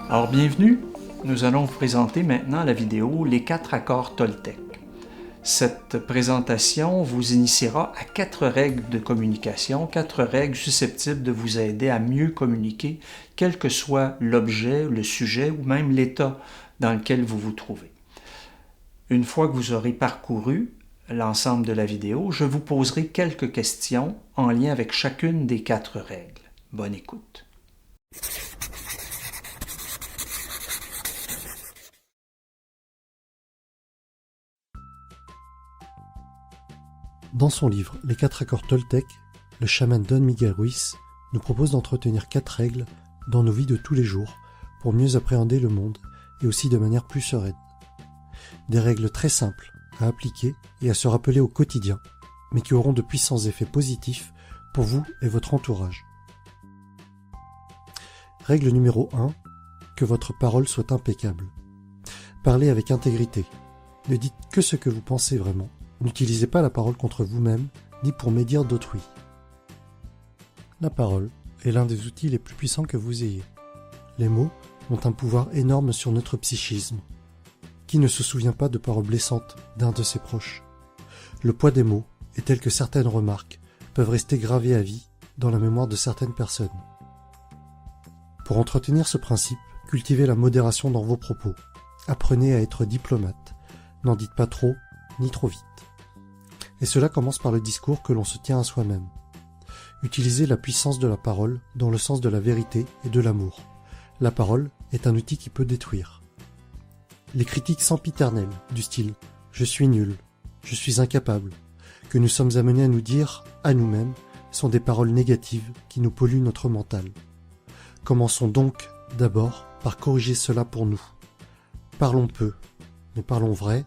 Alors bienvenue, nous allons vous présenter maintenant la vidéo Les 4 accords Toltec. Cette présentation vous initiera à 4 règles de communication, 4 règles susceptibles de vous aider à mieux communiquer, quel que soit l'objet, le sujet ou même l'état dans lequel vous vous trouvez. Une fois que vous aurez parcouru l'ensemble de la vidéo, je vous poserai quelques questions en lien avec chacune des 4 règles. Bonne écoute. Dans son livre Les 4 accords Toltec, le chaman Don Miguel Ruiz nous propose d'entretenir 4 règles dans nos vies de tous les jours pour mieux appréhender le monde et aussi de manière plus sereine. Des règles très simples à appliquer et à se rappeler au quotidien, mais qui auront de puissants effets positifs pour vous et votre entourage. Règle numéro 1, que votre parole soit impeccable. Parlez avec intégrité. Ne dites que ce que vous pensez vraiment. N'utilisez pas la parole contre vous-même, ni pour médire d'autrui. La parole est l'un des outils les plus puissants que vous ayez. Les mots ont un pouvoir énorme sur notre psychisme. Qui ne se souvient pas de paroles blessantes d'un de ses proches? Le poids des mots est tel que certaines remarques peuvent rester gravées à vie dans la mémoire de certaines personnes. Pour entretenir ce principe, cultivez la modération dans vos propos. Apprenez à être diplomate. N'en dites pas trop, ni trop vite. Et cela commence par le discours que l'on se tient à soi-même. Utilisez la puissance de la parole dans le sens de la vérité et de l'amour. La parole est un outil qui peut détruire. Les critiques sempiternelles, du style « je suis nul »,« je suis incapable », que nous sommes amenés à nous dire à nous-mêmes, sont des paroles négatives qui nous polluent notre mental. Commençons donc d'abord par corriger cela pour nous. Parlons peu, mais parlons vrai,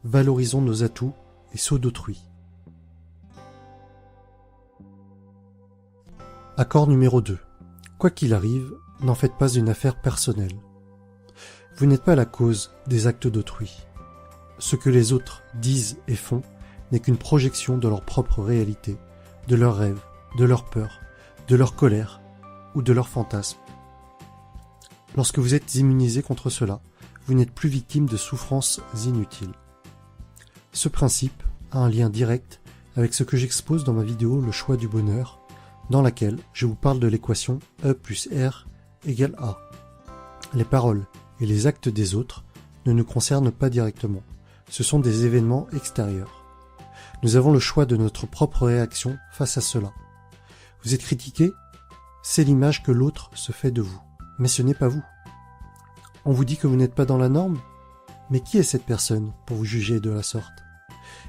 valorisons nos atouts et ceux d'autrui. Accord numéro 2. Quoi qu'il arrive, n'en faites pas une affaire personnelle. Vous n'êtes pas la cause des actes d'autrui. Ce que les autres disent et font n'est qu'une projection de leur propre réalité, de leurs rêves, de leurs peurs, de leur colère ou de leurs fantasmes. Lorsque vous êtes immunisé contre cela, vous n'êtes plus victime de souffrances inutiles. Ce principe a un lien direct avec ce que j'expose dans ma vidéo Le choix du bonheur, dans laquelle je vous parle de l'équation E plus R égale A. Les paroles et les actes des autres ne nous concernent pas directement, ce sont des événements extérieurs. Nous avons le choix de notre propre réaction face à cela. Vous êtes critiqué, c'est l'image que l'autre se fait de vous, mais ce n'est pas vous. On vous dit que vous n'êtes pas dans la norme, mais qui est cette personne pour vous juger de la sorte?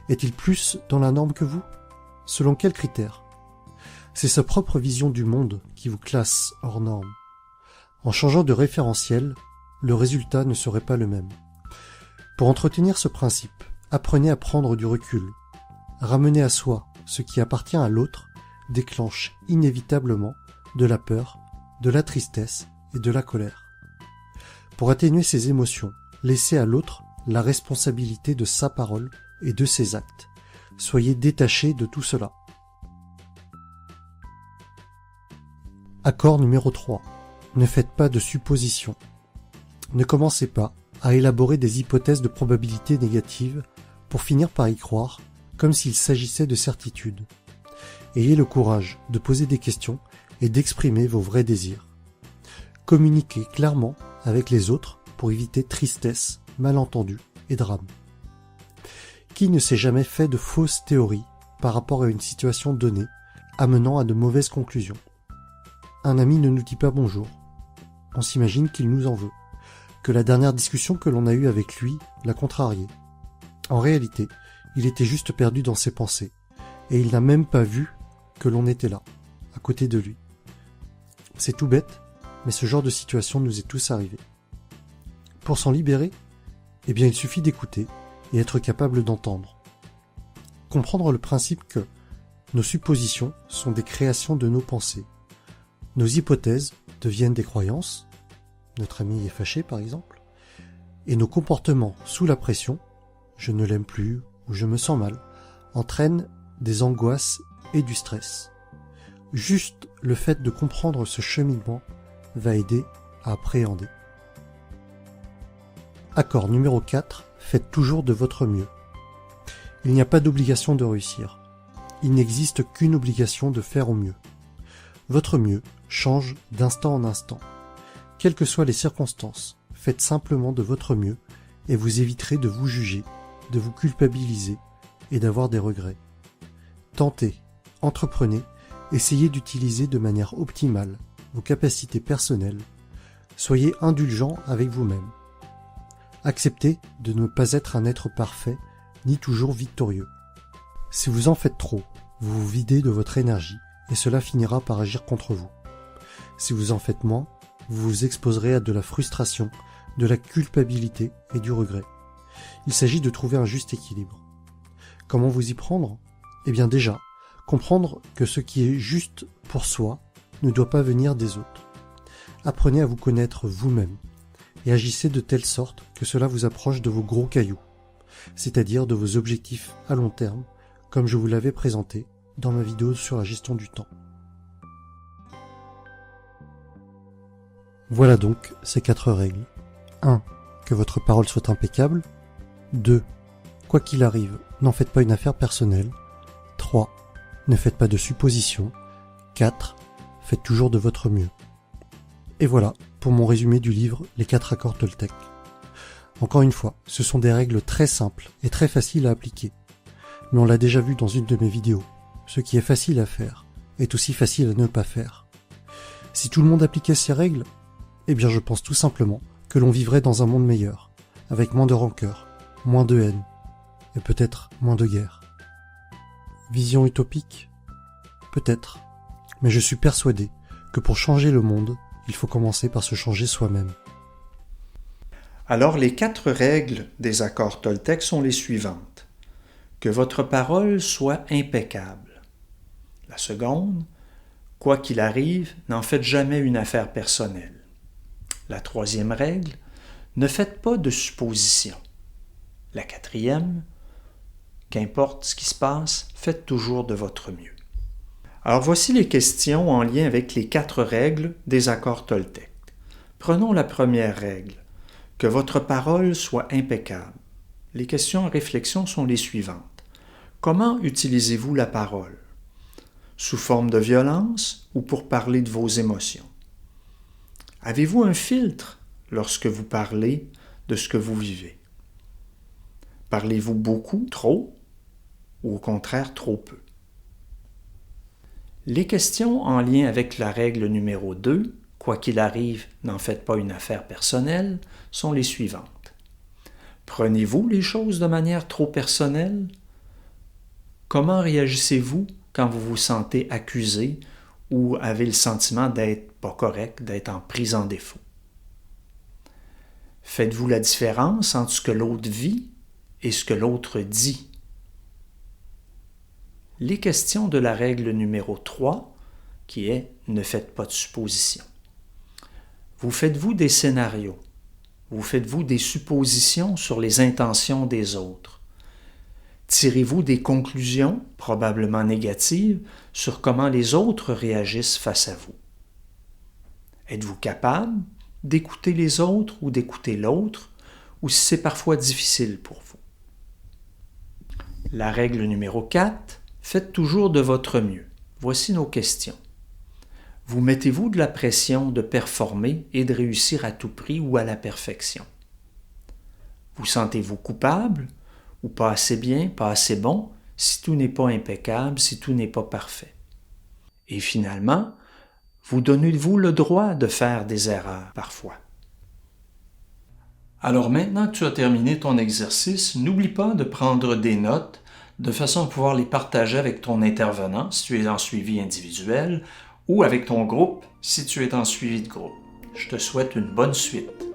Est-il plus dans la norme que vous? Selon quels critères? C'est sa propre vision du monde qui vous classe hors norme. En changeant de référentiel, le résultat ne serait pas le même. Pour entretenir ce principe, apprenez à prendre du recul. Ramener à soi ce qui appartient à l'autre déclenche inévitablement de la peur, de la tristesse et de la colère. Pour atténuer ces émotions, laissez à l'autre la responsabilité de sa parole et de ses actes. Soyez détachés de tout cela. Accord numéro 3. Ne faites pas de suppositions. Ne commencez pas à élaborer des hypothèses de probabilité négatives pour finir par y croire, comme s'il s'agissait de certitudes. Ayez le courage de poser des questions et d'exprimer vos vrais désirs. Communiquez clairement avec les autres pour éviter tristesse, malentendus et drames. Qui ne s'est jamais fait de fausses théories par rapport à une situation donnée, amenant à de mauvaises conclusions? Un ami ne nous dit pas bonjour. On s'imagine qu'il nous en veut, que la dernière discussion que l'on a eue avec lui l'a contrarié. En réalité, il était juste perdu dans ses pensées, et il n'a même pas vu que l'on était là, à côté de lui. C'est tout bête, mais ce genre de situation nous est tous arrivé. Pour s'en libérer, eh bien il suffit d'écouter et être capable d'entendre. Comprendre le principe que nos suppositions sont des créations de nos pensées. Nos hypothèses deviennent des croyances, notre ami est fâché par exemple, et nos comportements sous la pression, je ne l'aime plus ou je me sens mal, entraînent des angoisses et du stress. Juste le fait de comprendre ce cheminement va aider à appréhender. Accord numéro 4, faites toujours de votre mieux. Il n'y a pas d'obligation de réussir. Il n'existe qu'une obligation de faire au mieux. Votre mieux change d'instant en instant. Quelles que soient les circonstances, faites simplement de votre mieux et vous éviterez de vous juger, de vous culpabiliser et d'avoir des regrets. Tentez, entreprenez, essayez d'utiliser de manière optimale vos capacités personnelles. Soyez indulgent avec vous-même. Acceptez de ne pas être un être parfait ni toujours victorieux. Si vous en faites trop, vous vous videz de votre énergie et cela finira par agir contre vous. Si vous en faites moins, vous vous exposerez à de la frustration, de la culpabilité et du regret. Il s'agit de trouver un juste équilibre. Comment vous y prendre ? Eh bien déjà, comprendre que ce qui est juste pour soi ne doit pas venir des autres. Apprenez à vous connaître vous-même et agissez de telle sorte que cela vous approche de vos gros cailloux, c'est-à-dire de vos objectifs à long terme, comme je vous l'avais présenté dans ma vidéo sur la gestion du temps. Voilà donc ces 4 règles. 1. Que votre parole soit impeccable. 2. Quoi qu'il arrive, n'en faites pas une affaire personnelle. 3. Ne faites pas de suppositions. 4. Faites toujours de votre mieux. Et voilà pour mon résumé du livre Les 4 accords Toltec. Encore une fois, ce sont des règles très simples et très faciles à appliquer. Mais on l'a déjà vu dans une de mes vidéos. Ce qui est facile à faire est aussi facile à ne pas faire. Si tout le monde appliquait ces règles, eh bien je pense tout simplement que l'on vivrait dans un monde meilleur, avec moins de rancœur, moins de haine, et peut-être moins de guerre. Vision utopique ? Peut-être, mais je suis persuadé que pour changer le monde, il faut commencer par se changer soi-même. Alors les 4 règles des accords Toltec sont les suivantes. Que votre parole soit impeccable. La seconde, quoi qu'il arrive, n'en faites jamais une affaire personnelle. La 3e règle, ne faites pas de suppositions. La 4e, qu'importe ce qui se passe, faites toujours de votre mieux. Alors voici les questions en lien avec les 4 règles des accords Toltec. Prenons la première règle, que votre parole soit impeccable. Les questions en réflexion sont les suivantes. Comment utilisez-vous la parole? Sous forme de violence ou pour parler de vos émotions? Avez-vous un filtre lorsque vous parlez de ce que vous vivez? Parlez-vous beaucoup, trop, ou au contraire trop peu? Les questions en lien avec la règle numéro 2, quoi qu'il arrive, n'en faites pas une affaire personnelle, sont les suivantes. Prenez-vous les choses de manière trop personnelle? Comment réagissez-vous quand vous vous sentez accusé ou avez le sentiment d'être pas correct, d'être en prise en défaut? Faites-vous la différence entre ce que l'autre vit et ce que l'autre dit? Les questions de la règle numéro 3, qui est « Ne faites pas de suppositions ». Vous faites-vous des scénarios? Vous faites-vous des suppositions sur les intentions des autres? Tirez-vous des conclusions, probablement négatives, sur comment les autres réagissent face à vous? Êtes-vous capable d'écouter les autres ou d'écouter l'autre, ou si c'est parfois difficile pour vous? La règle numéro 4, faites toujours de votre mieux. Voici nos questions. Vous mettez-vous de la pression de performer et de réussir à tout prix ou à la perfection? Vous sentez-vous coupable ou pas assez bien, pas assez bon, si tout n'est pas impeccable, si tout n'est pas parfait? Et finalement, vous donnez-vous le droit de faire des erreurs parfois? Alors maintenant que tu as terminé ton exercice, n'oublie pas de prendre des notes de façon à pouvoir les partager avec ton intervenant si tu es en suivi individuel ou avec ton groupe si tu es en suivi de groupe. Je te souhaite une bonne suite.